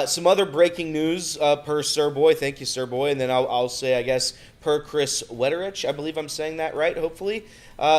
Some other breaking news per Sir Boy. Thank you, Sir Boy. And then I'll say, I guess, per Chris Wetterich. I believe I'm saying that right, hopefully.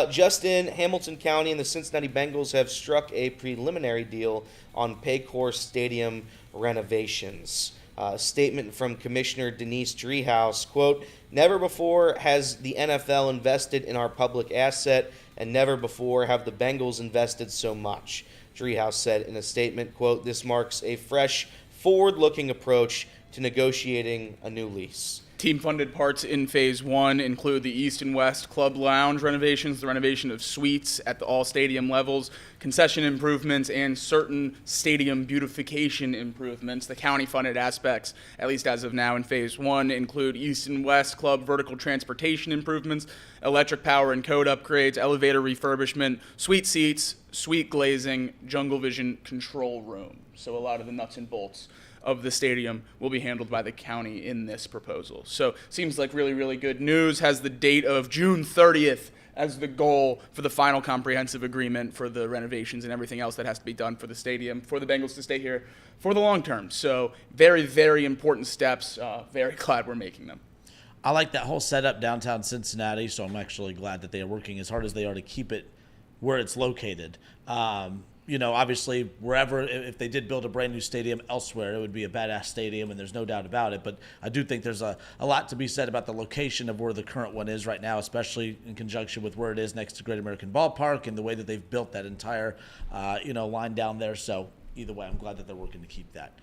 Just in Hamilton County and the Cincinnati Bengals have struck a preliminary deal on Paycor Stadium renovations. Statement from Commissioner Denise Driehaus, quote, "Never before has the NFL invested in our public asset, and never before have the Bengals invested so much," Driehaus said in a statement, quote, "This marks a fresh, forward-looking approach to negotiating a new lease." Team-funded parts in Phase 1 include the East and West Club Lounge renovations, the renovation of suites at all stadium levels, concession improvements, and certain stadium beautification improvements. The county-funded aspects, at least as of now in Phase 1, include East and West Club vertical transportation improvements, electric power and code upgrades, elevator refurbishment, suite seats, suite glazing, jungle vision control room. So a lot of the nuts and bolts of the stadium will be handled by the county in this proposal. So seems like really, really good news. Has the date of June 30th as the goal for the final comprehensive agreement for the renovations and everything else that has to be done for the stadium, for the Bengals to stay here for the long term. So very, very important steps. Very glad we're making them. I like that whole setup downtown Cincinnati, so I'm actually glad that they are working as hard as they are to keep it where it's located. Obviously, wherever, if they did build a brand new stadium elsewhere, it would be a badass stadium, and there's no doubt about it. But I do think there's a lot to be said about the location of where the current one is right now, especially in conjunction with where it is next to Great American Ballpark and the way that they've built that entire, line down there. So either way, I'm glad that they're working to keep that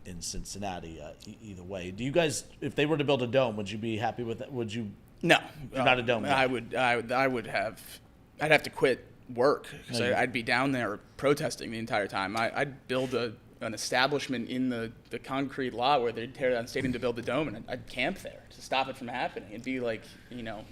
in Cincinnati. Either way, do you guys, if they were to build a dome, would you be happy with that? Would you? No, not a dome. I'd have to quit work because I'd be down there protesting the entire time. I'd build an establishment in the concrete lot where they'd tear down the stadium to build the dome, and I'd camp there to stop it from happening. It'd be like, nah, I'm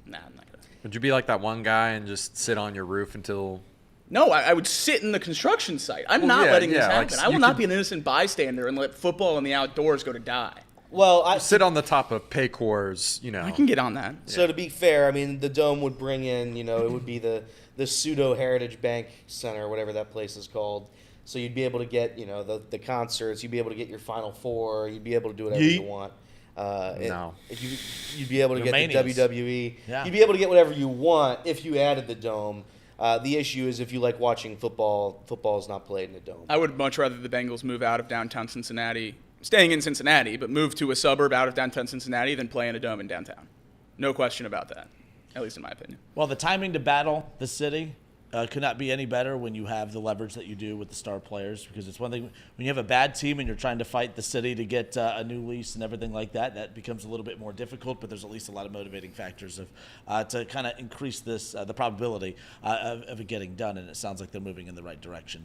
not gonna. Would you be like that one guy and just sit on your roof until? No, I would sit in the construction site. I'm not letting this happen. I will not be an innocent bystander and let football in the outdoors go to die. Well, I sit on the top of Paycor's, I can get on that. So to be fair, I mean, the dome would bring in, it would be the pseudo Heritage Bank Center, whatever that place is called. So you'd be able to get, the concerts. You'd be able to get your Final Four. You'd be able to do whatever you want. No. You'd be able to get the WWE. Yeah. You'd be able to get whatever you want if you added the dome. The issue is if you like watching football, football is not played in a dome. I would much rather the Bengals move out of downtown Cincinnati, staying in Cincinnati, but move to a suburb out of downtown Cincinnati than play in a dome in downtown. No question about that, at least in my opinion. Well, the timing to battle the city could not be any better when you have the leverage that you do with the star players, because it's one thing when you have a bad team and you're trying to fight the city to get a new lease and everything like that, that becomes a little bit more difficult, but there's at least a lot of motivating factors to kind of increase the probability of it getting done, and it sounds like they're moving in the right direction.